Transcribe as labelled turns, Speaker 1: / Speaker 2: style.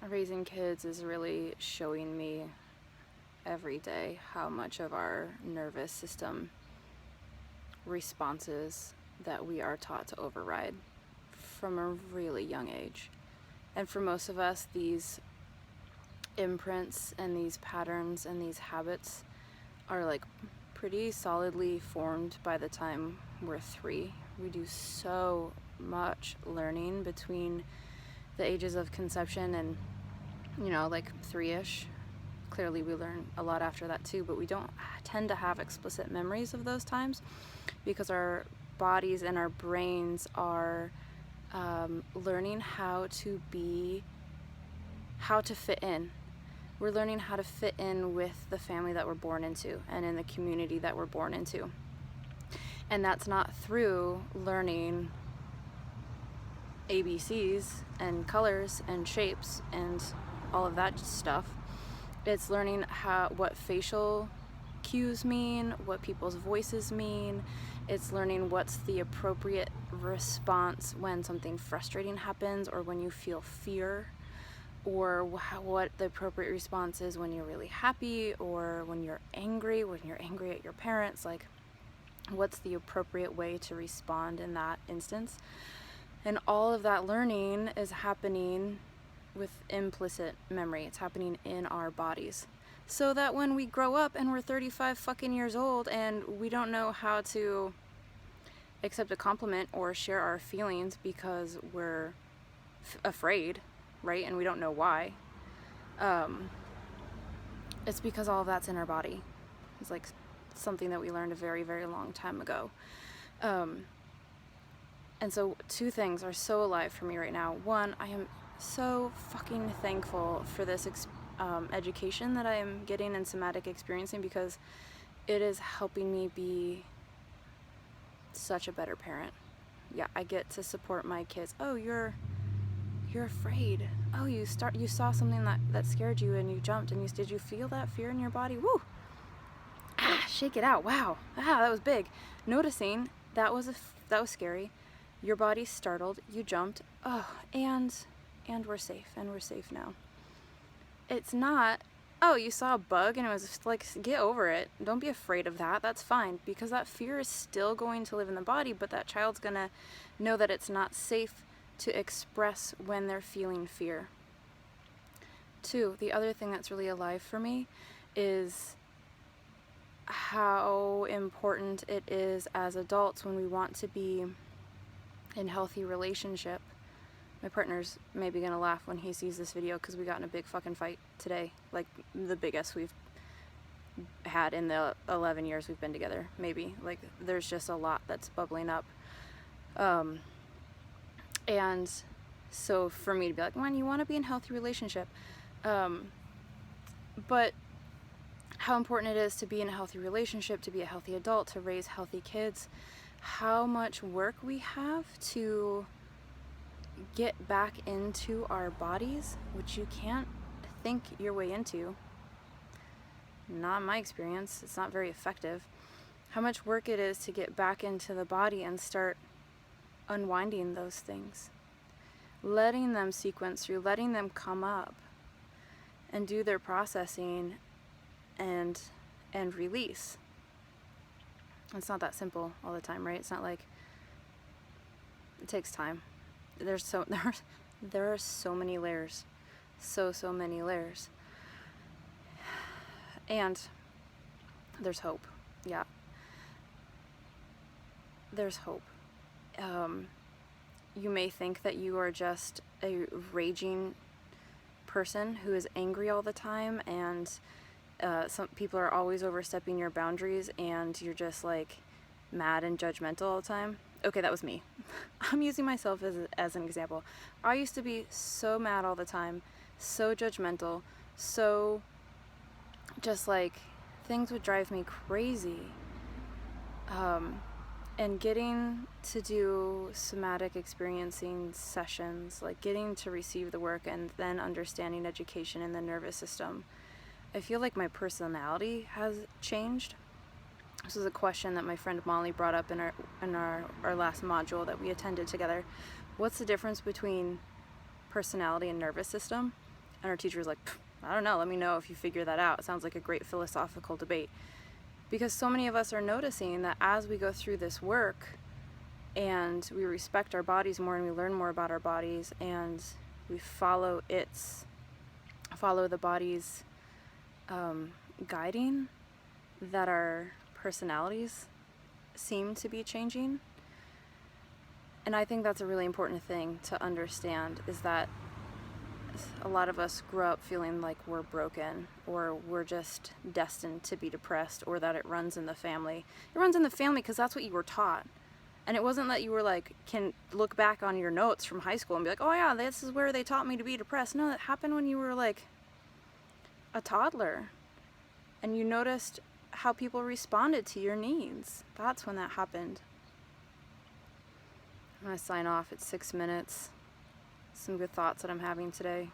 Speaker 1: raising kids is really showing me every day how much of our nervous system responses that we are taught to override from a really young age. And for most of us, these imprints and these patterns and these habits are like pretty solidly formed by the time we're 3. We do so much learning between the ages of conception and, like 3-ish. Clearly we learn a lot after that too, but we don't tend to have explicit memories of those times because our bodies and our brains are learning how to fit in. We're learning how to fit in with the family that we're born into and in the community that we're born into. And that's not through learning ABCs and colors and shapes and all of that stuff. It's learning what facial cues mean, what people's voices mean. It's learning what's the appropriate response when something frustrating happens or when you feel fear, or what the appropriate response is when you're really happy or when you're angry at your parents. Like, what's the appropriate way to respond in that instance? And all of that learning is happening with implicit memory. It's happening in our bodies. So that when we grow up and we're 35 fucking years old and we don't know how to accept a compliment or share our feelings because we're afraid, right? And we don't know why. It's because all of that's in our body. It's like something that we learned a very, very long time ago. And so 2 things are so alive for me right now. One, I am so fucking thankful for this education that I am getting in somatic experiencing, because it is helping me be such a better parent. Yeah, I get to support my kids. Oh, you're afraid. Oh, you saw something that scared you and you jumped, and did you feel that fear in your body? Woo! Shake it out. Wow. That was big. Noticing that was scary. Your body's startled. You jumped. Oh, and we're safe. And we're safe now. It's not, oh, you saw a bug and it was just like, get over it. Don't be afraid of that. That's fine, because that fear is still going to live in the body, but that child's gonna know that it's not safe to express when they're feeling fear. 2, the other thing that's really alive for me is how important it is as adults when we want to be in healthy relationship. My partner's maybe gonna laugh when he sees this video because we got in a big fucking fight today, like the biggest we've had in the 11 years we've been together, maybe. Like, there's just a lot that's bubbling up. And so for me to be like, man, you want to be in a healthy relationship, but how important it is to be in a healthy relationship, to be a healthy adult, to raise healthy kids, how much work we have to get back into our bodies, which you can't think your way into. Not in my experience. It's not very effective. How much work it is to get back into the body and start unwinding those things, letting them sequence through, letting them come up and do their processing and release. It's not that simple all the time, right? It's not like, it takes time. There are so many layers, so many layers, and there's hope. Yeah, there's hope. You may think that you are just a raging person who is angry all the time, and some people are always overstepping your boundaries, and you're just like mad and judgmental all the time. Okay, that was me. I'm using myself as an example. I used to be so mad all the time, so judgmental, so just like things would drive me crazy. And getting to do somatic experiencing sessions, like getting to receive the work and then understanding education in the nervous system, I feel like my personality has changed. This was a question that my friend Molly brought up in our last module that we attended together. What's the difference between personality and nervous system? And our teacher was like, I don't know, let me know if you figure that out. It sounds like a great philosophical debate. Because so many of us are noticing that as we go through this work and we respect our bodies more and we learn more about our bodies and we follow the body's guiding, that our personalities seem to be changing. And I think that's a really important thing to understand, is that a lot of us grow up feeling like we're broken, or we're just destined to be depressed, or that it runs in the family. It runs in the family because that's what you were taught. And it wasn't that you were like, can look back on your notes from high school and be like, oh yeah, this is where they taught me to be depressed. No, that happened when you were like a toddler. And you noticed how people responded to your needs. That's when that happened. I'm going to sign off at 6 minutes. Some good thoughts that I'm having today.